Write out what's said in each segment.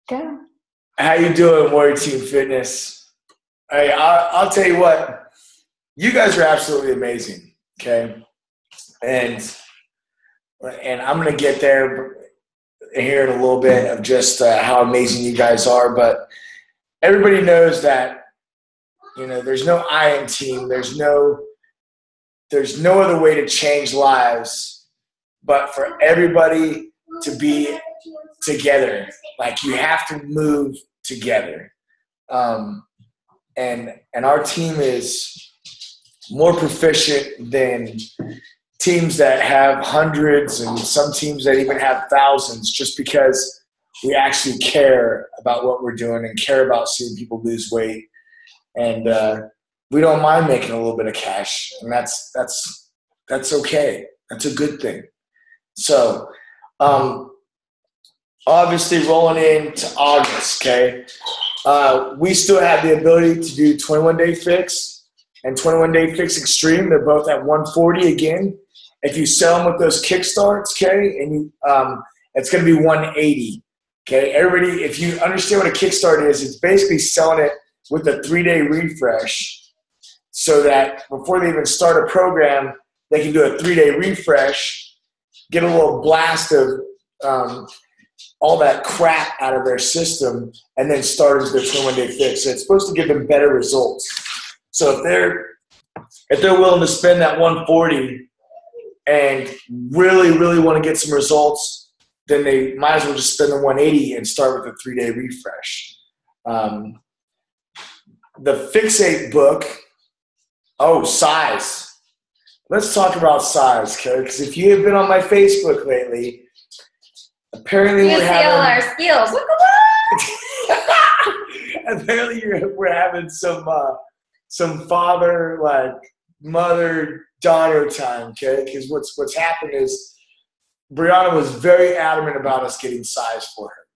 Go. How you doing, Warrior Team Fitness? Hey, I'll tell you what. You guys are absolutely amazing, okay? And I'm going to get there here in a little bit of just how amazing you guys are. But everybody knows that, you know, there's no I in team. There's no other way to change lives but for everybody to be together. Like, you have to move together. And our team is more proficient than teams that have hundreds and some teams that even have thousands, just because we actually care about what we're doing and care about seeing people lose weight. And we don't mind making a little bit of cash, and that's okay. That's a good thing. So obviously rolling into August, okay, we still have the ability to do 21-day fix and 21-day fix extreme. They're both at 140 again. If you sell them with those kickstarts, okay, and you, it's going to be 180. Okay, everybody, if you understand what a kickstart is, it's basically selling it with a 3-day refresh, so that before they even start a program, they can do a 3-day refresh, get a little blast of all that crap out of their system, and then start into their 21-day fix. So it's supposed to give them better results. So if they're willing to spend that 140 and really want to get some results, then they might as well just spend the 180 and start with a 3-day refresh. The Fixate book, size. Let's talk about size, okay? Because if you have been on my Facebook lately, apparently we're having all our skills. apparently we're having some father, like, mother-daughter time, okay? Because what's happened is Brianna was very adamant about us getting size for her.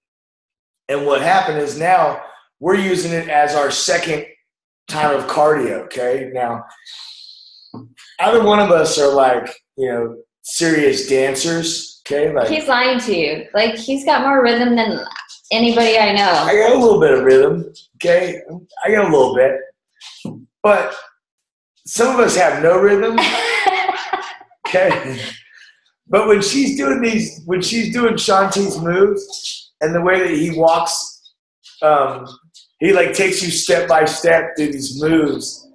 And what happened is now we're using it as our second time of cardio, okay? Now, either one of us are, like, you know, serious dancers, okay? Like, he's lying to you. Like, he's got more rhythm than anybody I know. I got a little bit of rhythm, okay? I got a little bit. But some of us have no rhythm, okay? But when she's doing Shanti's moves and the way that he walks, he, like, takes you step by step through these moves.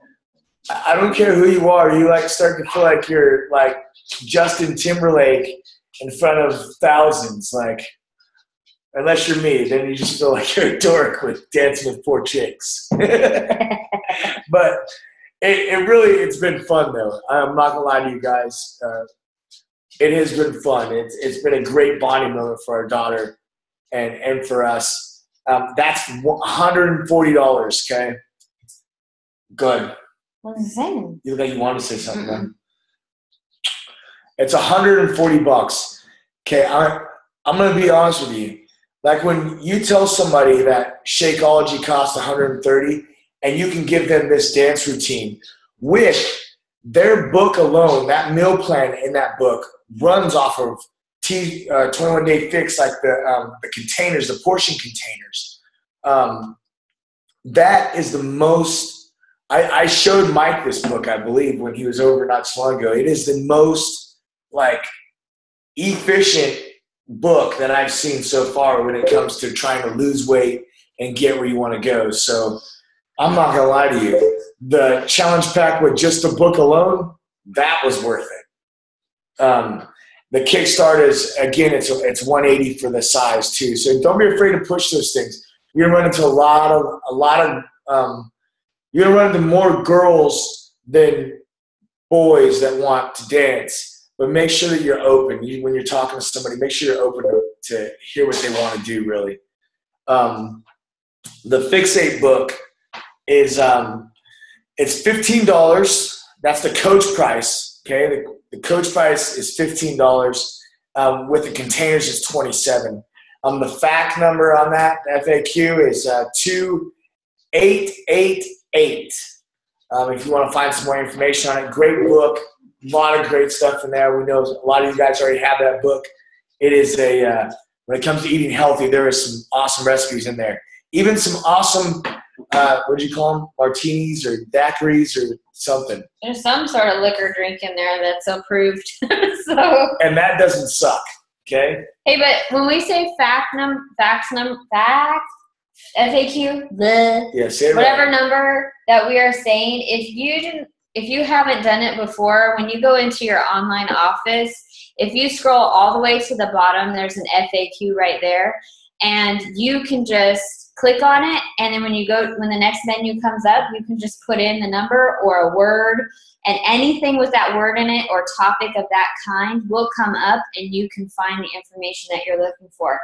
I don't care who you are. You, like, start to feel like you're, like, Justin Timberlake in front of thousands. Like, unless you're me, then you just feel like you're a dork with dancing with poor chicks. But it's been fun, though. I'm not gonna lie to you guys. It has been fun. It's been a great bonding moment for our daughter and for us. That's $140, okay? Good. What was I saying? You look like you want to say something, man. It's $140. Okay, I'm going to be honest with you. Like, when you tell somebody that Shakeology costs $130 and you can give them this dance routine with their book alone, that meal plan in that book runs off of 21-day fix, like the containers, the portion containers. That is the most. I showed Mike this book, I believe, when he was over not so long ago. It is the most, like, efficient book that I've seen so far when it comes to trying to lose weight and get where you want to go. So I'm not gonna lie to you. The challenge pack with just the book alone, that was worth it. The Kickstart is, again, it's 180 for the size too. So don't be afraid to push those things. You're gonna run into a lot of you're gonna run into more girls than boys that want to dance. But make sure that you're open. When you're talking to somebody, make sure you're open to hear what they want to do, really. The Fixate book is it's $15. That's the coach price, okay? The coach price is $15. With the containers, it's $27. The FAQ number on that, FAQ, is 2888. If you want to find some more information on it, great book, a lot of great stuff in there. We know a lot of you guys already have that book. It is a when it comes to eating healthy, there are some awesome recipes in there. Even some awesome, what do you call them? Martinis or daiquiris or something. There's some sort of liquor drink in there that's approved. So. And that doesn't suck, okay? Hey, but when we say FAQ, Yeah, say it whatever right. number that we are saying, if you haven't done it before, when you go into your online office, if you scroll all the way to the bottom, there's an FAQ right there, and you can just click on it, and then when the next menu comes up, you can just put in the number or a word, and anything with that word in it or topic of that kind will come up, and you can find the information that you're looking for.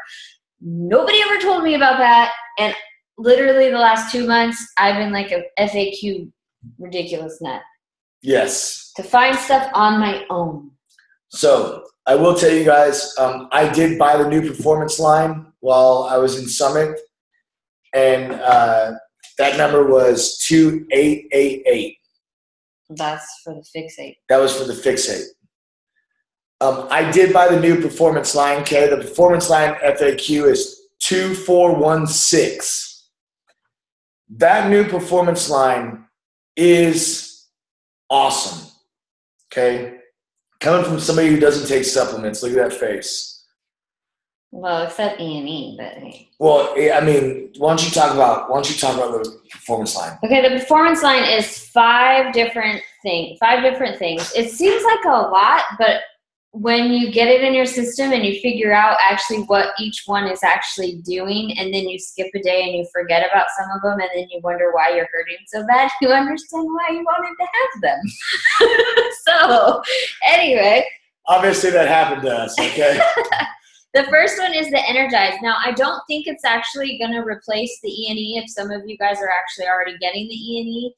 Nobody ever told me about that, and literally the last 2 months, I've been like a FAQ ridiculous nut. Yes. To find stuff on my own. So I will tell you guys, I did buy the new performance line while I was in Summit, and that number was 2888. That's for the Fixate. That was for the Fixate. I did buy the new performance line, okay? The performance line FAQ is 2416. That new performance line is awesome, okay? Coming from somebody who doesn't take supplements, look at that face. Well, except E&E, but hey. Well, I mean, why don't you talk about the performance line? Okay, the performance line is 5 different things. It seems like a lot, but when you get it in your system and you figure out actually what each one is actually doing, and then you skip a day and you forget about some of them, and then you wonder why you're hurting so bad, you understand why you wanted to have them. So, anyway. Obviously, that happened to us, okay? The first one is the Energize. Now, I don't think it's actually going to replace the E&E if some of you guys are actually already getting the E&E,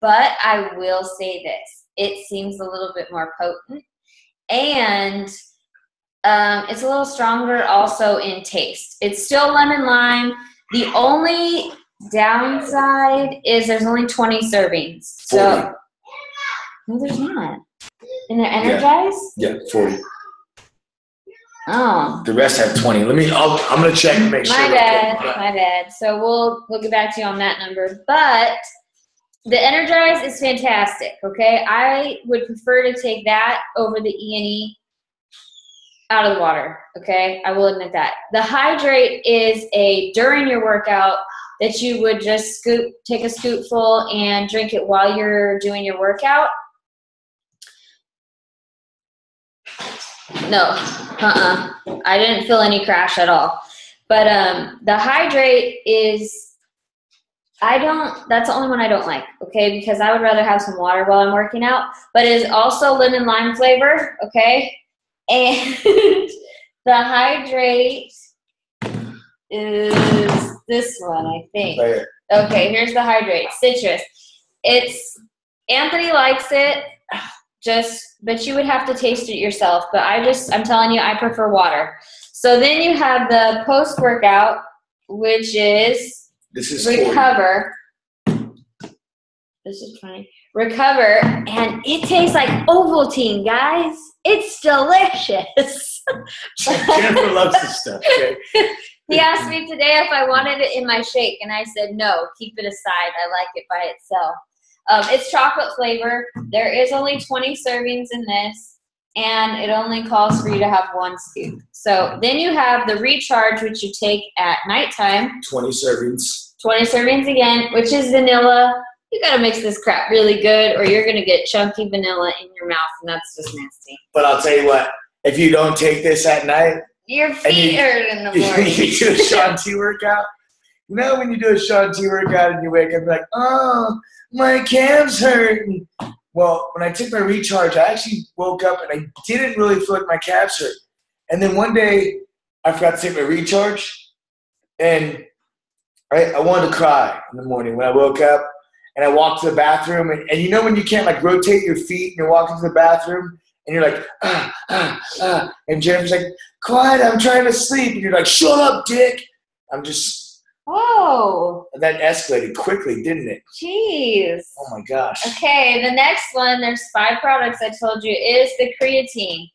but I will say this. It seems a little bit more potent, and it's a little stronger also in taste. It's still lemon lime. The only downside is there's only 20 servings. 40. So, no, there's not. In the Energize? Yeah, 40. Oh. The rest have 20. I'm going to check and make sure. My bad. So we'll get back to you on that number. But the Energize is fantastic, okay? I would prefer to take that over the E&E out of the water, okay? I will admit that. The Hydrate is during your workout that you would just take a scoopful and drink it while you're doing your workout. No, I didn't feel any crash at all. But the Hydrate is, that's the only one I don't like, okay? Because I would rather have some water while I'm working out. But it is also lemon lime flavor, okay? And the Hydrate is this one, I think. Okay, here's the Hydrate, citrus. Anthony likes it. But you would have to taste it yourself. But I'm telling you, I prefer water. So then you have the post-workout, which is Recover. 40. This is funny. Recover, and it tastes like Ovaltine, guys. It's delicious. Jennifer loves this stuff. Okay? He asked me today if I wanted it in my shake, and I said no. Keep it aside. I like it by itself. It's chocolate flavor. There is only 20 servings in this, and it only calls for you to have 1 scoop. So then you have the Recharge, which you take at nighttime. 20 servings. 20 servings again, which is vanilla. You got to mix this crap really good, or you're going to get chunky vanilla in your mouth, and that's just nasty. But I'll tell you what, if you don't take this at night, your feet hurt in the morning. You do a Shaun T workout. You know when you do a Shaun T workout and you wake up like, oh, my calves hurt. Well, when I took my Recharge, I actually woke up and I didn't really feel like my calves hurt. And then one day, I forgot to take my Recharge, and I wanted to cry in the morning when I woke up, and I walked to the bathroom, and you know when you can't like rotate your feet and you're walking to the bathroom, and you're like, and Jennifer's like, quiet, I'm trying to sleep, and you're like, shut up, dick. I'm just... Whoa. That escalated quickly, didn't it? Jeez. Oh, my gosh. Okay, the next one, there's 5 products I told you, is the creatine.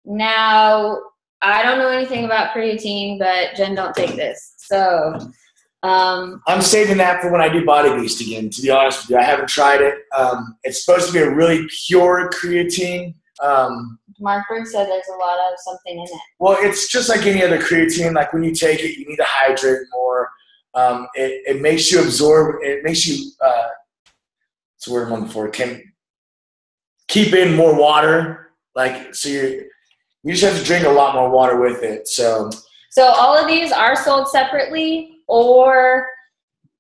Now, I don't know anything about creatine, but Jen, don't take this. So I'm saving that for when I do Body Beast again, to be honest with you. I haven't tried it. It's supposed to be a really pure creatine. Mark Berg said there's a lot of something in it. Well, it's just like any other creatine. Like when you take it, you need to hydrate more. It makes you absorb. It makes you what's the word I'm looking for? Can keep in more water. Like so, you just have to drink a lot more water with it. So all of these are sold separately, or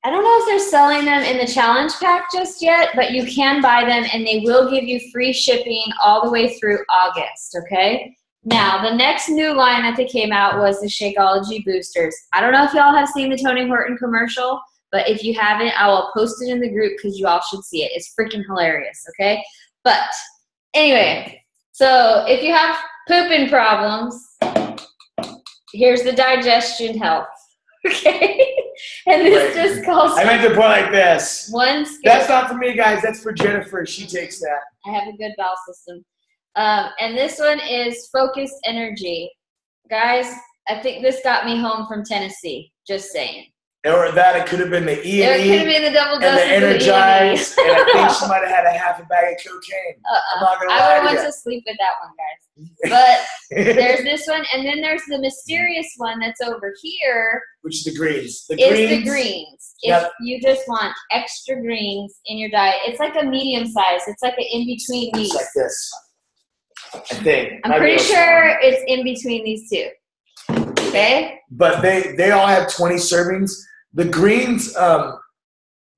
I don't know if they're selling them in the challenge pack just yet, but you can buy them and they will give you free shipping all the way through August, okay? Now, the next new line that they came out was the Shakeology Boosters. I don't know if y'all have seen the Tony Horton commercial, but if you haven't, I will post it in the group because you all should see it. It's freaking hilarious, okay? But anyway, so if you have pooping problems, here's the digestion health, okay? And this just calls. I meant to put like this. One scoop. That's not for me, guys. That's for Jennifer. She takes that. I have a good bowel system. And this one is Focused Energy. Guys, I think this got me home from Tennessee. Just saying. Or that it could have been the E&E. It could have been the double dose and the Energize. And I think she might have had a half a bag of cocaine. I'm not gonna lie I would want to sleep with that one, guys. But there's this one, and then there's the mysterious one that's over here. Which is the greens. The greens. Yep. If you just want extra greens in your diet, it's like a medium size. It's like an in-between these. It's like this. I think. I'm pretty sure it's in between these two. Okay? But they all have 20 servings. The greens,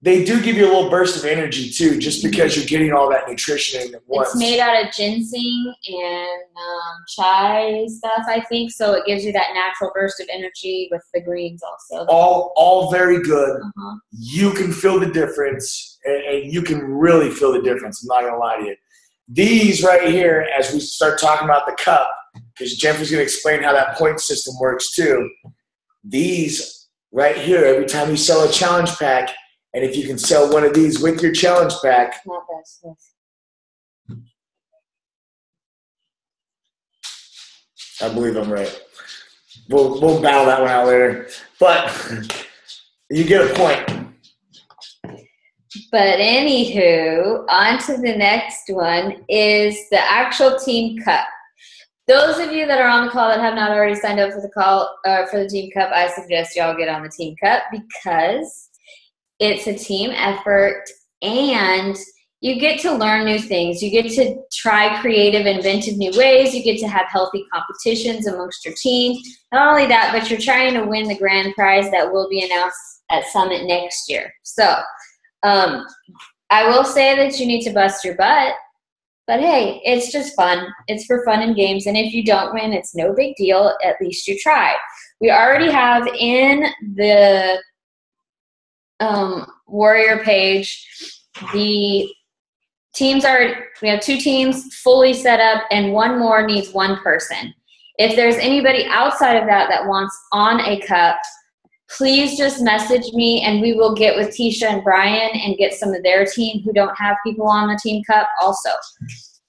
they do give you a little burst of energy too, just because you're getting all that nutrition in at once. It's made out of ginseng and chai stuff, I think, so it gives you that natural burst of energy with the greens also. All very good. You can feel the difference, and you can really feel the difference. I'm not going to lie to you. These right here, as we start talking about the cup, because Jennifer's going to explain how that point system works too. These right here, every time you sell a challenge pack, and if you can sell one of these with your challenge pack. Not this. I believe I'm right. We'll battle that one out later. But you get a point. But anywho, on to the next one is the actual team cup. Those of you that are on the call that have not already signed up for the call for the team cup, I suggest y'all get on the team cup because it's a team effort and you get to learn new things. You get to try creative, inventive new ways. You get to have healthy competitions amongst your team. Not only that, but you're trying to win the grand prize that will be announced at Summit next year. So I will say that you need to bust your butt. But hey, it's just fun. It's for fun and games. And if you don't win, it's no big deal. At least you tried. We already have in the Warrior page, the teams we have 2 teams fully set up and one more needs 1 person. If there's anybody outside of that wants on a cup, please just message me and we will get with Tisha and Brian and get some of their team who don't have people on the team cup also.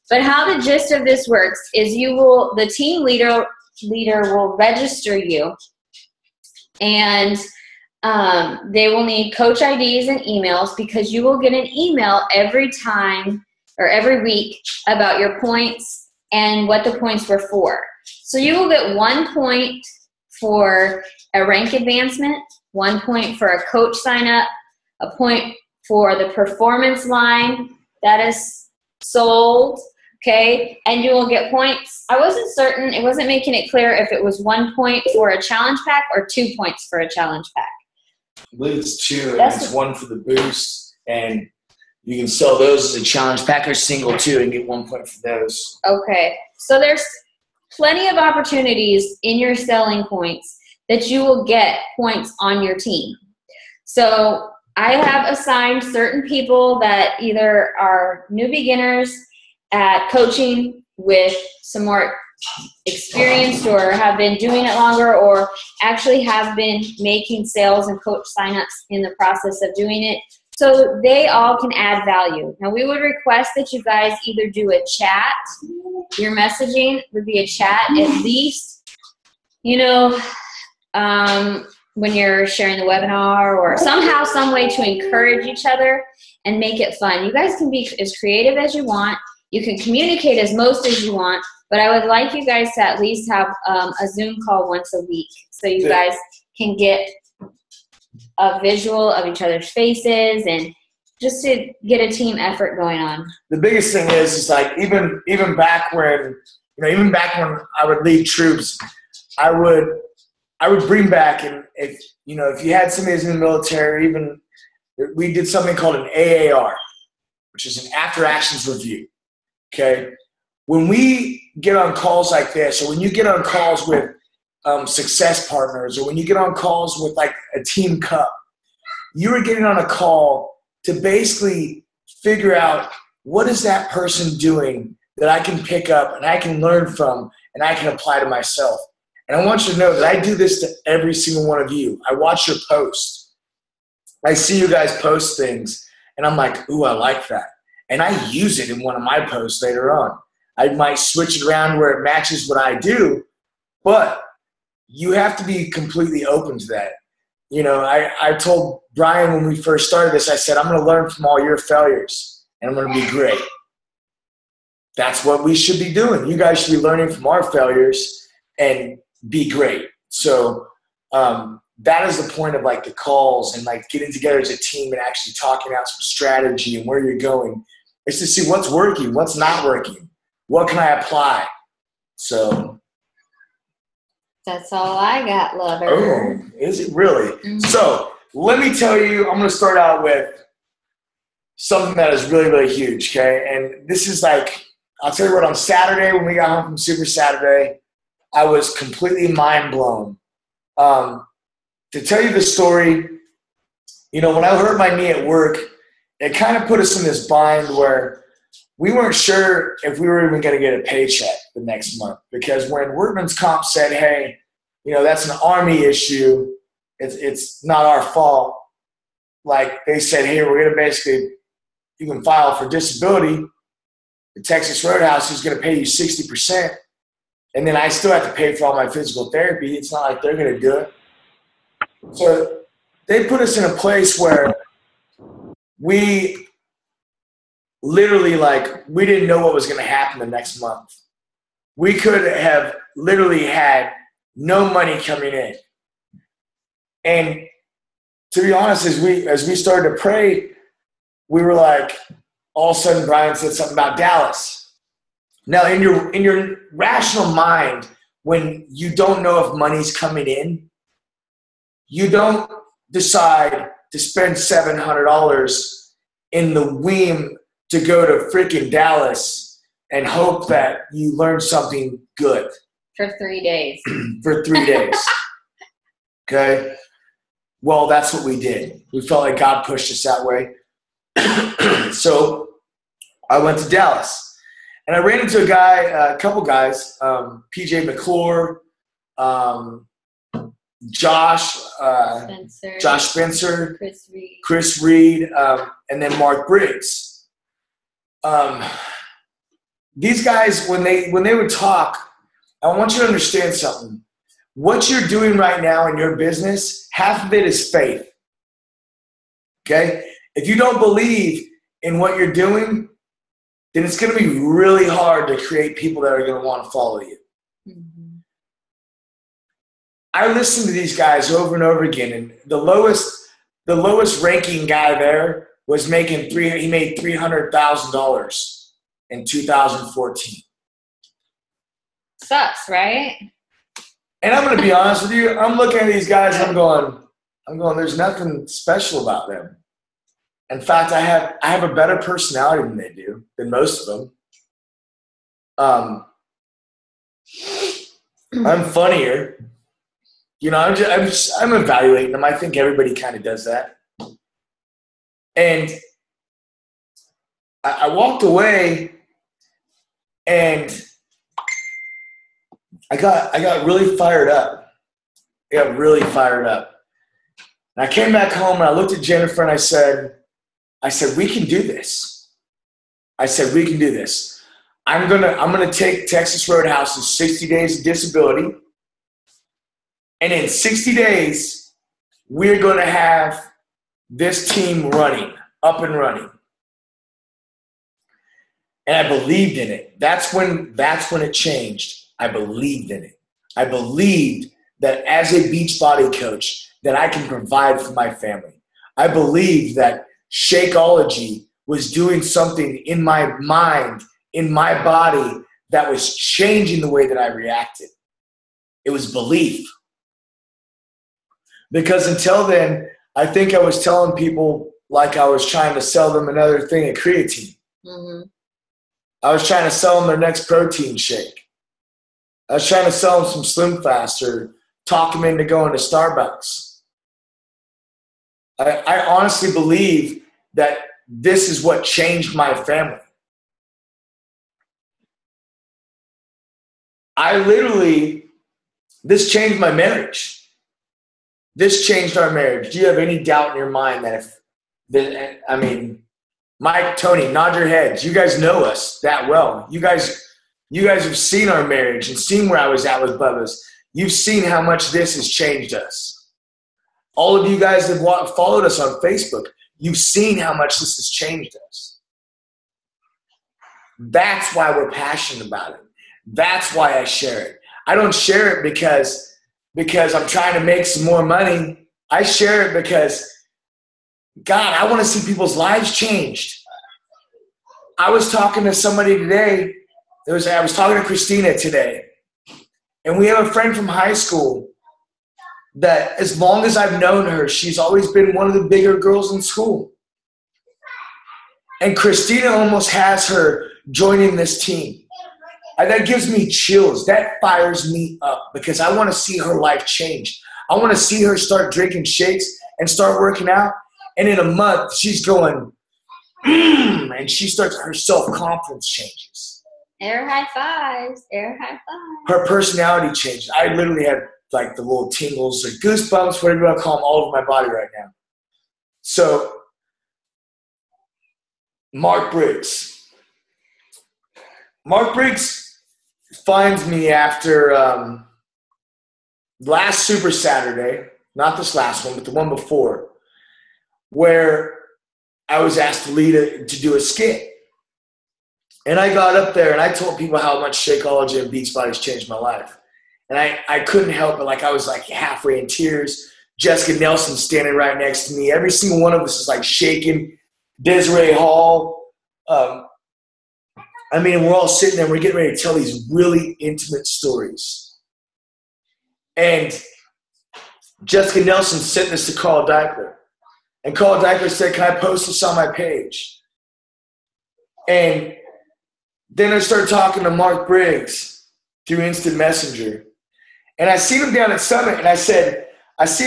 But how the gist of this works is the team leader will register you and they will need coach IDs and emails because you will get an email every time or every week about your points and what the points were for. So you will get 1 point for a rank advancement, 1 point for a coach sign up, a point for the performance line that is sold, okay? And you will get points. I wasn't certain, it wasn't making it clear if it was 1 point for a challenge pack or 2 points for a challenge pack. I believe it's 2, and it's 1 for the boost, and you can sell those as a challenge pack or single too and get 1 point for those. Okay, so there's plenty of opportunities in your selling points that you will get points on your team. So I have assigned certain people that either are new beginners at coaching with some more experienced or have been doing it longer or actually have been making sales and coach signups in the process of doing it. So they all can add value. Now we would request that you guys either do a chat. Your messaging would be a chat at least you know, when you're sharing the webinar or somehow, some way to encourage each other and make it fun. You guys can be as creative as you want. You can communicate as most as you want, but I would like you guys to at least have a Zoom call once a week so you guys can get a visual of each other's faces and just to get a team effort going on. The biggest thing is like even back when, even back when I would lead troops, I would bring back, and if you had somebody who's in the military, even we did something called an AAR, which is an after actions review. Okay, when we get on calls like this, or when you get on calls with success partners, or when you get on calls with like a team cup, you are getting on a call to basically figure out what is that person doing that I can pick up and I can learn from and I can apply to myself. And I want you to know that I do this to every single one of you. I watch your posts. I see you guys post things, and I'm like, ooh, I like that. And I use it in one of my posts later on. I might switch it around where it matches what I do, but you have to be completely open to that. I told Brian when we first started this, I said, I'm going to learn from all your failures, and I'm going to be great. That's what we should be doing. You guys should be learning from our failures and be great. So that is the point of like the calls and like getting together as a team and actually talking out some strategy and where you're going. It's to see what's working, what's not working, what can I apply. So that's all I got, lover. Oh, is it really? Mm-hmm. So let me tell you, I'm going to start out with something that is really, really huge, okay? And this is like, I'll tell you what, on Saturday when we got home from Super Saturday, I was completely mind blown. To tell you the story, when I hurt my knee at work, it kind of put us in this bind where we weren't sure if we were even going to get a paycheck the next month. Because when Workman's Comp said, hey, that's an Army issue, it's not our fault. Like they said, hey, we're going to basically, you can file for disability. The Texas Roadhouse is going to pay you 60%. And then I still have to pay for all my physical therapy. It's not like they're going to do it. So they put us in a place where we literally, we didn't know what was going to happen the next month. We could have literally had no money coming in. And to be honest, as we started to pray, we were like, all of a sudden Brian said something about Dallas. Now, in your rational mind, when you don't know if money's coming in, you don't decide to spend $700 in the Weem to go to freaking Dallas and hope that you learn something good. For 3 days. For 3 days. Okay? Well, that's what we did. We felt like God pushed us that way. So I went to Dallas. And I ran into a couple guys, PJ McClure, Josh Spencer, Chris Reed, and then Mark Briggs. These guys, when they would talk, I want you to understand something. What you're doing right now in your business, half of it is faith. Okay? If you don't believe in what you're doing, then it's going to be really hard to create people that are going to want to follow you. Mm-hmm. I listened to these guys over and over again, and the lowest ranking guy there was he made $300,000 in 2014. Sucks, right? And I'm going to be honest with you, I'm looking at these guys and I'm going, there's nothing special about them. In fact, I have a better personality than they do, than most of them. I'm funnier. I'm evaluating them. I think everybody kind of does that. And I walked away and I got really fired up. And I came back home and I looked at Jennifer and I said, we can do this. I'm gonna take Texas Roadhouse's 60 days of disability. And in 60 days, we're going to have this team running, up and running. And I believed in it. That's when it changed. I believed in it. I believed that as a Beachbody coach, that I can provide for my family. I believed that Shakeology was doing something in my mind, in my body, that was changing the way that I reacted. It was belief. Because until then, I think I was telling people like I was trying to sell them another thing of creatine. Mm-hmm. I was trying to sell them their next protein shake. I was trying to sell them some Slim Fast or talk them into going to Starbucks. I honestly believe that this is what changed my family. This changed my marriage. This changed our marriage. Do you have any doubt in your mind Mike, Tony, nod your heads. You guys know us that well. You guys have seen our marriage and seen where I was at with Bubba's. You've seen how much this has changed us. All of you guys have followed us on Facebook. You've seen how much this has changed us. That's why we're passionate about it. That's why I share it. I don't share it because I'm trying to make some more money. I share it because, God, I want to see people's lives changed. I was talking to somebody today. I was talking to Christina today. And we have a friend from high school that as long as I've known her, she's always been one of the bigger girls in school. And Christina almost has her joining this team. And that gives me chills. That fires me up because I want to see her life change. I want to see her start drinking shakes and start working out. And in a month, she's going, and she starts, her self-confidence changes. Air high fives. Air high fives. Her personality changed. I literally had like the little tingles or goosebumps, whatever you want to call them, all over my body right now. So, Mark Briggs finds me after last Super Saturday, not this last one, but the one before, where I was asked to lead to do a skit. And I got up there and I told people how much Shakeology and Beachbody's changed my life. And I couldn't help it. Like I was like halfway in tears. Jessica Nelson standing right next to me. Every single one of us is like shaking. Desiree Hall. We're all sitting there. We're getting ready to tell these really intimate stories. And Jessica Nelson sent this to Carl Deichler. And Carl Deichler said, "Can I post this on my page?" And then I started talking to Mark Briggs through Instant Messenger. And I seen him down at Summit, and I see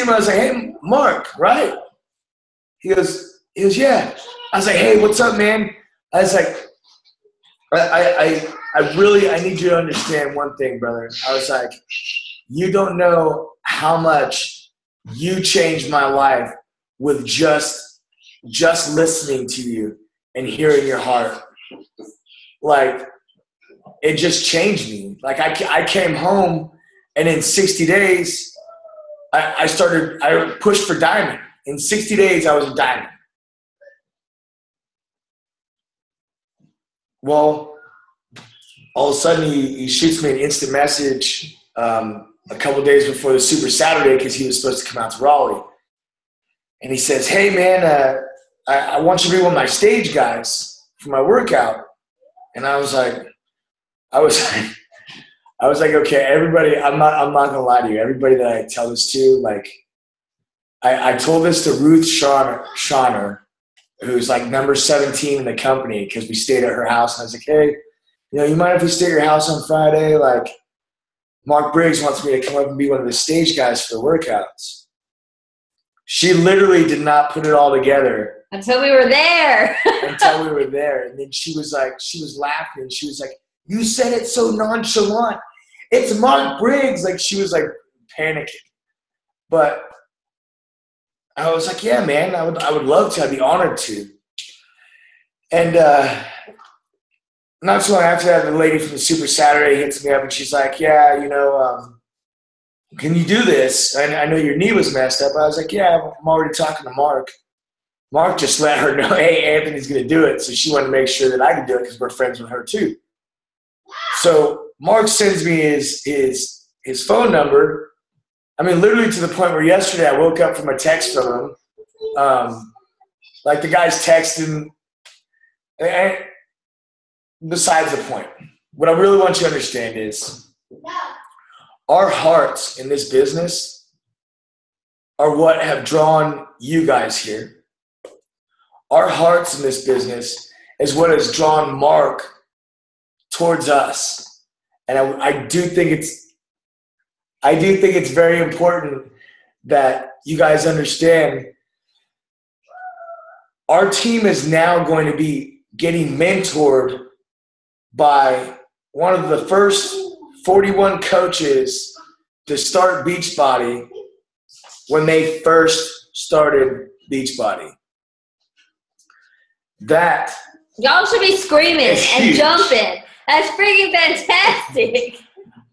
him, I was like, "Hey, Mark, right?" He goes, "Yeah." I was like, "Hey, what's up, man?" I was like, I need you to understand one thing, brother. I was like, you don't know how much you changed my life with just listening to you and hearing your heart. Like, it just changed me. Like, I came home, and in 60 days, I pushed for diamond. In 60 days, I was a diamond. Well, all of a sudden, he shoots me an instant message a couple days before the Super Saturday because he was supposed to come out to Raleigh. And he says, "Hey, man, I want you to be one of my stage guys for my workout." And I was like, okay, everybody, I'm not gonna lie to you. Everybody that I tell this to, like, I told this to Ruth Schauner, who's like number 17 in the company, because we stayed at her house. And I was like, "Hey, you mind if we stay at your house on Friday? Like, Mark Briggs wants me to come up and be one of the stage guys for the workouts." She literally did not put it all together. Until we were there. And then she was laughing. She was like, "You said it so nonchalant. It's Mark Briggs." Like, she was like panicking. But I was like, "Yeah, man, I would love to. I'd be honored to." And not so long after that, the lady from the Super Saturday hits me up and she's like, "Yeah, can you do this? I know your knee was messed up. I was like, yeah, I'm already talking to Mark. Mark just let her know, hey, Anthony's going to do it. So she wanted to make sure that I could do it because we're friends with her too. So Mark sends me his phone number. I mean, literally to the point where yesterday I woke up from a text from him. Like the guy's texting. And besides the point, what I really want you to understand is our hearts in this business are what have drawn you guys here. Our hearts in this business is what has drawn Mark towards us. And I do think it's very important that you guys understand our team is now going to be getting mentored by one of the first 41 coaches to start Beachbody when they first started Beachbody. That y'all should be screaming and jumping. That's freaking fantastic.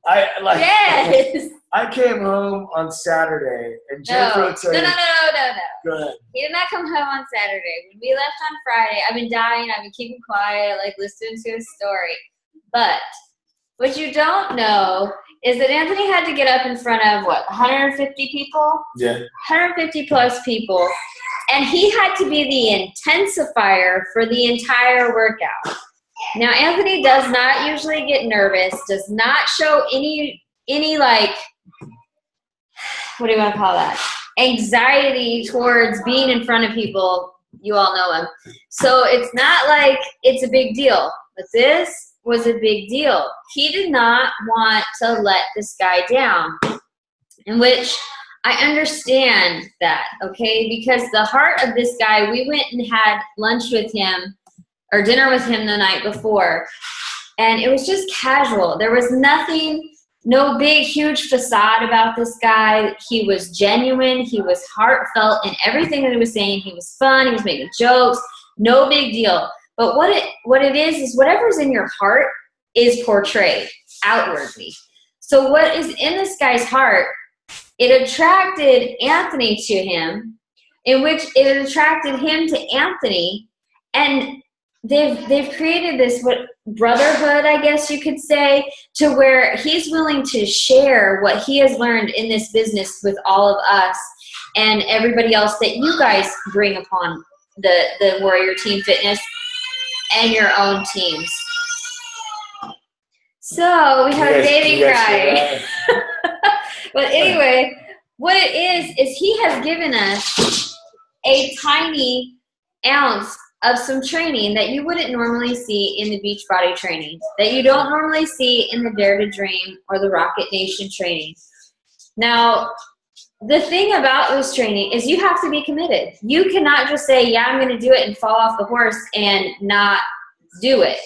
Yes. I came home on Saturday and Jennifer said, No. Go ahead. He did not come home on Saturday. When we left on Friday, I've been dying. I've been keeping quiet, like listening to his story. But what you don't know is that Anthony had to get up in front of, 150 people? Yeah. 150 plus people. And he had to be the intensifier for the entire workout. Now, Anthony does not usually get nervous, does not show any like, what do you want to call that? Anxiety towards being in front of people. You all know him. So it's not like it's a big deal. But this was a big deal. He did not want to let this guy down, in which I understand that, okay? Because the heart of this guy, we went and had lunch with him or dinner with him the night before, and it was just casual. There was nothing, no big, huge facade about this guy. He was genuine. He was heartfelt in everything that he was saying. He was fun. He was making jokes. No big deal. But what it is whatever's in your heart is portrayed outwardly. So what is in this guy's heart, it attracted Anthony to him, in which it attracted him to Anthony, and they've created this brotherhood, I guess you could say, to where he's willing to share what he has learned in this business with all of us and everybody else that you guys bring upon the Warrior Team Fitness and your own teams. So we have a baby crying. But anyway, what it is he has given us a tiny ounce of some training that you wouldn't normally see in the Beachbody training, that you don't normally see in the Dare to Dream or the Rocket Nation training. Now, the thing about this training is you have to be committed. You cannot just say, yeah, I'm going to do it and fall off the horse and not do it.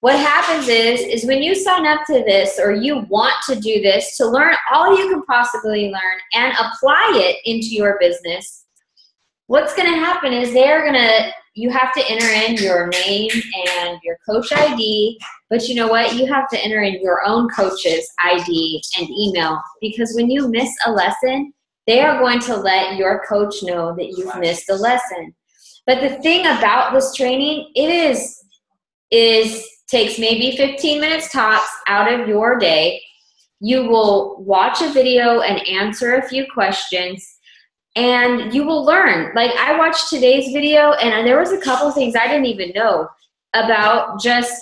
What happens is when you sign up to this or you want to do this to learn all you can possibly learn and apply it into your business, what's going to happen is you have to enter in your name and your coach ID, but you know what? You have to enter in your own coach's ID and email, because when you miss a lesson, they are going to let your coach know that you've missed a lesson. But the thing about this training, it takes maybe 15 minutes tops out of your day. You will watch a video and answer a few questions, and you will learn. Like, I watched today's video, and there was a couple things I didn't even know about just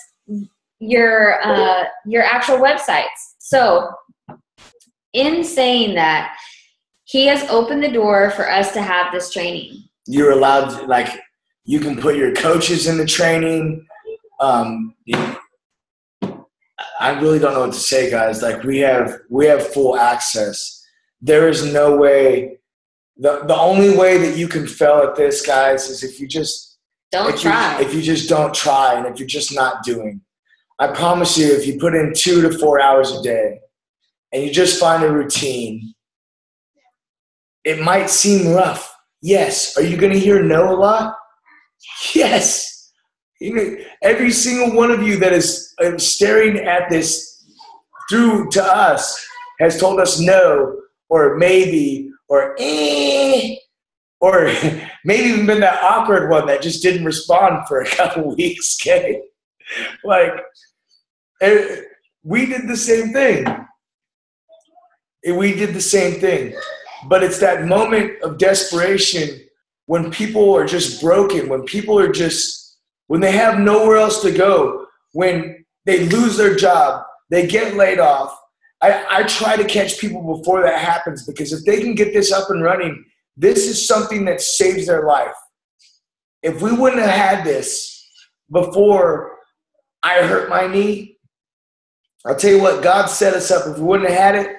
your actual websites. So in saying that, he has opened the door for us to have this training. You're allowed to, you can put your coaches in the training. I really don't know what to say, guys. We have full access. There is no way. The only way that you can fail at this, guys, is if you just try. If you just don't try, and if you're just not doing. I promise you, if you put in 2 to 4 hours a day and you just find a routine, it might seem rough. Yes. Are you going to hear no a lot? Yes. Every single one of you that is staring at this through to us has told us no or maybe, or or maybe even been that awkward one that just didn't respond for a couple weeks, okay? Like, we did the same thing. We did the same thing. But it's that moment of desperation when people are just broken, when people are just, when they have nowhere else to go, when they lose their job, they get laid off. I try to catch people before that happens, because if they can get this up and running, this is something that saves their life. If we wouldn't have had this before I hurt my knee, I'll tell you what, God set us up. If we wouldn't have had it,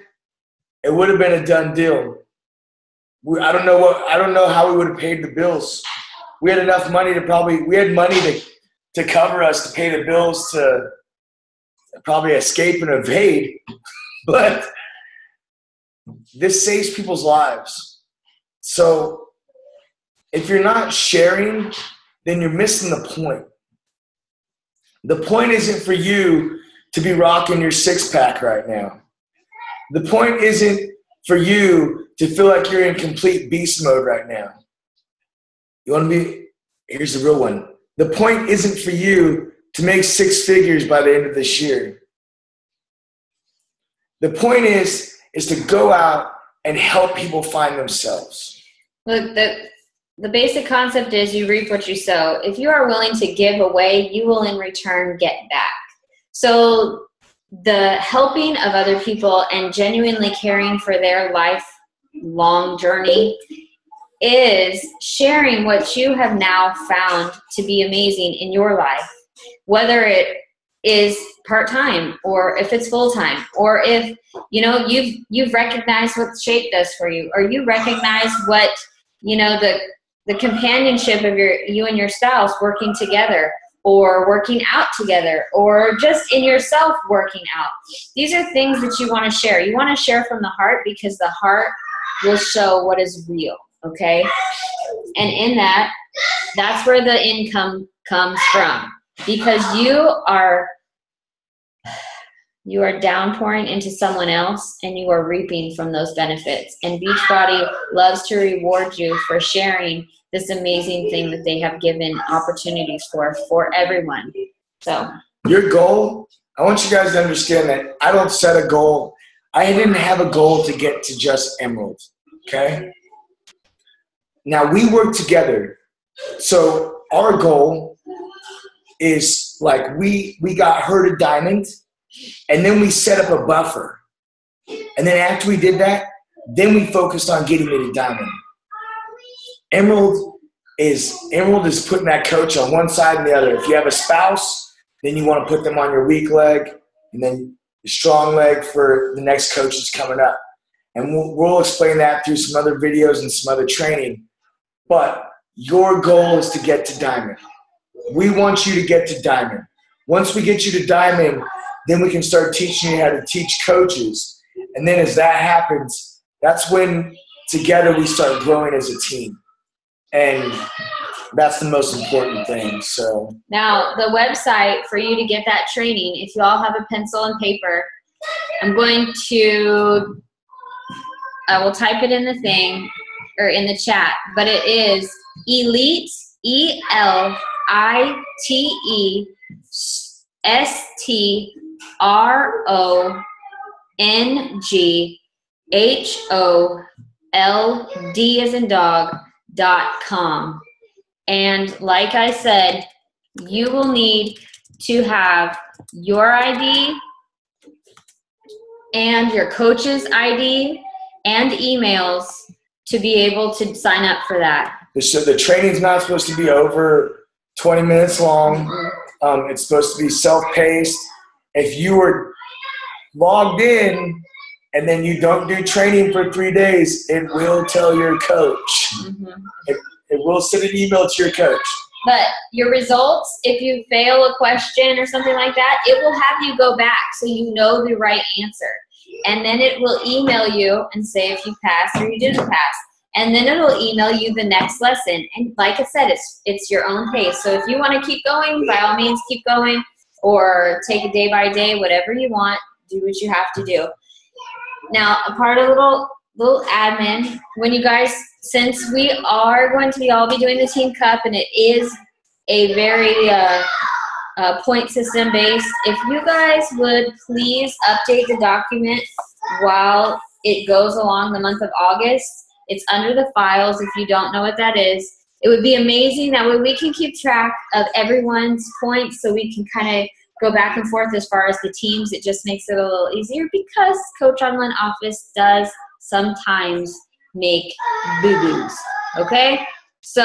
it would have been a done deal. I don't know how we would have paid the bills. We had enough money we had money to cover us, to pay the bills, to probably escape and evade. But this saves people's lives. So if you're not sharing, then you're missing the point. The point isn't for you to be rocking your six-pack right now. The point isn't for you to feel like you're in complete beast mode right now. Here's the real one. The point isn't for you to make six figures by the end of this year. The point is to go out and help people find themselves. Look, the basic concept is you reap what you sow. If you are willing to give away, you will in return get back. So the helping of other people and genuinely caring for their lifelong journey is sharing what you have now found to be amazing in your life, whether it is part-time or if it's full-time, or if you've recognized what shape does for you, or you recognize what the companionship of you and your spouse working together, or working out together, or just in yourself working out. These are things that you want to share. You want to share from the heart, because the heart will show what is real, okay? And in that's where the income comes from, because you are downpouring into someone else and you are reaping from those benefits. And Beachbody loves to reward you for sharing this amazing thing that they have given opportunities for everyone. So your goal, I want you guys to understand that I don't set a goal. I didn't have a goal to get to just Emerald, okay? Now we work together. So our goal is like we got her to Diamond, and then we set up a buffer. And then after we did that, then we focused on getting me to Diamond. Emerald is putting that coach on one side and the other. If you have a spouse, then you want to put them on your weak leg, and then the strong leg for the next coach that's coming up. And we'll explain that through some other videos and some other training. But your goal is to get to Diamond. We want you to get to Diamond. Once we get you to Diamond, then we can start teaching you how to teach coaches. And then as that happens, that's when together we start growing as a team. And that's the most important thing. So now the website for you to get that training, if you all have a pencil and paper, I will type it in the thing or in the chat, but it is Elite, ELITESTRONGHOLD as in dog.com. And like I said, you will need to have your ID and your coach's ID and emails to be able to sign up for that. So the training's not supposed to be over 20 minutes long. It's supposed to be self-paced. If you were logged in and then you don't do training for 3 days, it will tell your coach. It will send an email to your coach. But your results, if you fail a question or something like that, it will have you go back so you know the right answer. And then it will email you and say if you passed or you didn't pass. And then it'll email you the next lesson. And like I said, it's your own pace. So if you want to keep going, by all means, keep going, or take it day by day, whatever you want, do what you have to do. Now, a little little admin. When you guys, since we are going to all be doing the Team Cup, and it is a very point system based, if you guys would please update the document while it goes along the month of August. It's under the files if you don't know what that is. It would be amazing. That way we can keep track of everyone's points, so we can kind of go back and forth as far as the teams. It just makes it a little easier because Coach Online Office does sometimes make boo-boos, okay? So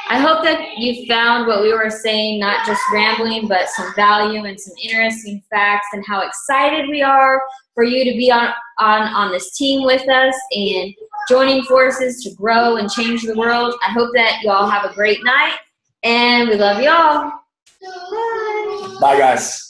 I hope that you found what we were saying, not just rambling, but some value and some interesting facts, and how excited we are for you to be on this team with us and joining forces to grow and change the world. I hope that you all have a great night, and we love you all. Bye. Bye, guys.